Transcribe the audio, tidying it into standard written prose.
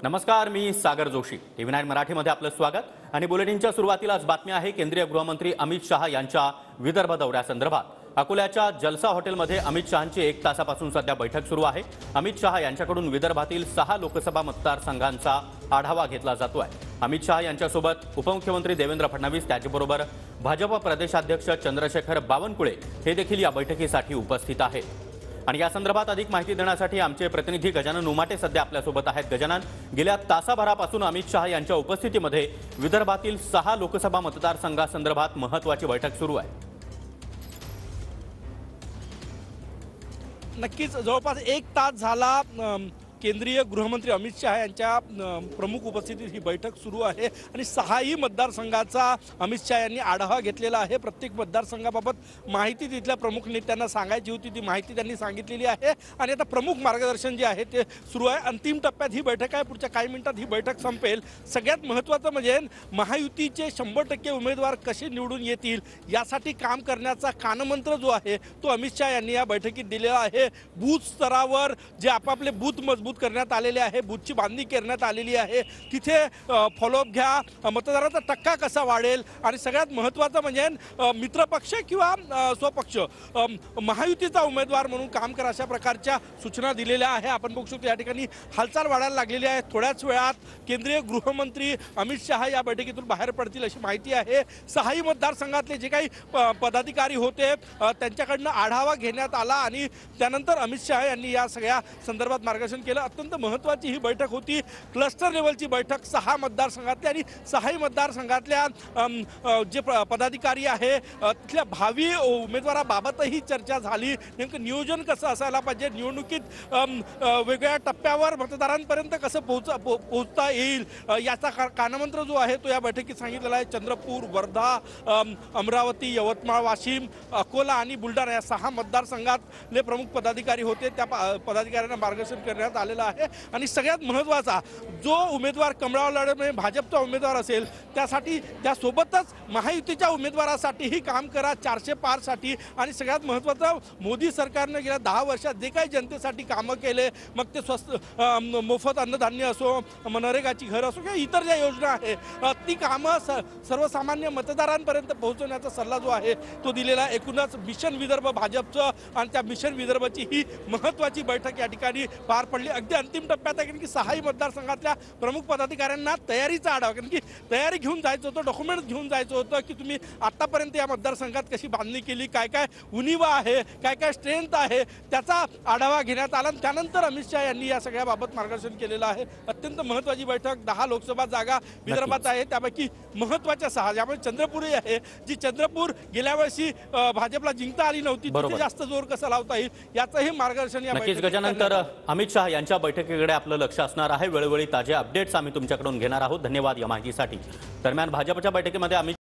नमस्कार, मी सागर जोशी. TV9 मराठीमध्ये आपलं स्वागत आणि बुलेटिनच्या सुरुवातीलाच बातमी आहे. केंद्रीय गृहमंत्री अमित शहा यांच्या विदर्भ दौऱ्यासंदर्भात अकोल्याच्या जलसा हॉटेलमध्ये अमित शहांची 1 तासापासून सध्या बैठक सुरू आहे. अमित शहा यांच्याकडून विदर्भातील 6 लोकसभा मतदारसंघांचा आढावा घेतला जातोय. अमित शहा यांच्यासोबत उपमुख्यमंत्री देवेंद्र फडणवीस, त्याचबरोबर भाजप प्रदेशाध्यक्ष चंद्रशेखर बावनकुळे हे देखील या बैठकीसाठी उपस्थित आहेत. आणि या संदर्भात अधिक माहिती देण्यासाठी आमचे प्रतिनिधी गजानन उमाटे सध्या आपल्यासोबत आहेत. गजानन, गेल्या तासाभरापासून अमित शहा यांच्या उपस्थितीमध्ये विदर्भातील 6 लोकसभा मतदारसंघासंदर्भात महत्त्वाची बैठक सुरू आहे. नक्कीच जवळपास 1 तास झाला केंद्रीय गृहमंत्री अमित शहा यांच्या प्रमुख उपस्थितीत ही बैठक सुरू आहे आणि 6ही मतदारसंघाचा अमित शहा यांनी आढावा घेतलेला आहे. प्रत्येक मतदारसंघाबाबत माहिती तिथल्या प्रमुख नेत्यांना सांगायची होती, ती माहिती त्यांनी सांगितलेली आहे आणि आता प्रमुख मार्गदर्शन जे आहे ते सुरू आहे. अंतिम टप्प्यात ही बैठक आहे. पुढच्या काही मिनिटात ही बैठक संपेल. सगळ्यात महत्त्वाचं म्हणजे महायुतीचे 100% उमेदवार कसे निवडून येतील यासाठी काम करण्याचा कानमंत्र जो आहे तो अमित शहा यांनी या बैठकीत दिलेला आहे. बूथ स्तरावर जे आपापले बूथ मजबूत करण्यात आलेले आहे, बूथची बांधणी करण्यात आलेली आहे, तिथे फॉलोअप घ्या, मतदाराचा टक्का कसा वाढेल आणि सगळ्यात महत्त्वाचं म्हणजे मित्रपक्ष किंवा स्वपक्ष महायुतीचा उमेदवार म्हणून काम करा, अशा प्रकारच्या सूचना दिलेल्या आहे. आपण बघू शकतो या ठिकाणी हालचाल वाढायला लागलेली आहे. थोड्याच वेळात केंद्रीय गृहमंत्री अमित शहा या बैठकीतून बाहेर पडतील अशी माहिती आहे. 6ही मतदारसंघातले जे काही पदाधिकारी होते त्यांच्याकडनं आढावा घेण्यात आला आणि त्यानंतर अमित शहा यांनी या सगळ्या संदर्भात मार्गदर्शन केलं. अत्यंत महत्त्वाची ही बैठक होती. क्लस्टर लेवलची बैठक 6 मतदारसंघातल्या आणि 6ही मतदारसंघातल्या जे पदाधिकारी आहे तिथल्या भावी उमेदवाराबाबतही चर्चा झाली. नेमकं नियोजन कसं असायला पाहिजे, निवडणुकीत वेगवेगळ्या टप्प्यावर मतदारांपर्यंत कसं पोहोचता येईल याचा कानमंत्र जो आहे तो या बैठकीत सांगितलेला आहे. चंद्रपूर, वर्धा, अमरावती, यवतमाळ, वाशिम, अकोला आणि बुलढाणा या 6 मतदारसंघातले प्रमुख पदाधिकारी होते. त्या पदाधिकाऱ्यांना मार्गदर्शन करण्यात आलेलं आहे आणि सगळ्यात महत्त्वाचा जो उमेदवार कमळावर लढत म्हणजे भाजपचा उमेदवार असेल त्यासाठी त्यासोबतच महायुतीच्या उमेदवारासाठीही काम करा 400 पारसाठी. आणि सगळ्यात महत्त्वाचं मोदी सरकारनं गेल्या 10 वर्षात जे काही जनतेसाठी कामं केले, मग ते स्वस्त मोफत अन्नधान्य असो, मनरेगाची घर असो किंवा इतर ज्या योजना आहे ती कामं सर्वसामान्य मतदारांपर्यंत पोहोचवण्याचा सल्ला जो आहे तो दिलेला आहे. एकूणच मिशन विदर्भ भाजपचं आणि त्या मिशन विदर्भाची ही महत्त्वाची बैठक या ठिकाणी पार पडली. अगदी अंतिम टप्प्यात आहे कारण की 6ही मतदारसंघातल्या प्रमुख पदाधिकाऱ्यांना तयारीचा आढावा, कारण की तयारी घेऊन जायचं होतं, डॉक्युमेंट्स घेऊन जायचं होतं की तुम्ही आतापर्यंत या मतदारसंघात कशी बांधणी केली, काय काय उणिवा आहे, काय काय स्ट्रेंथ आहे, त्याचा आढावा घेण्यात आला. त्यानंतर अमित शहा यांनी या सगळ्याबाबत मार्गदर्शन केलेलं आहे. अत्यंत महत्त्वाची बैठक. 10 लोकसभा जागा विदर्भात आहे, त्यापैकी महत्त्वाच्या 6, ज्यामुळे चंद्रपूरही आहे, जी चंद्रपूर गेल्या वर्षी भाजपला जिंकता आली नव्हती, तिथे जास्त जोर कसा लावता येईल याचंही मार्गदर्शन या नक्कीच गजानन. तर अमित शहा यांच्या बैठकीकडे आपलं लक्ष असणार आहे. वेळोवेळी ताजे अपडेट्स आम्ही तुमच्याकडून घेणार आहोत. धन्यवाद या माहितीसाठी. दरम्यान भाजपच्या बैठकीमध्ये अमित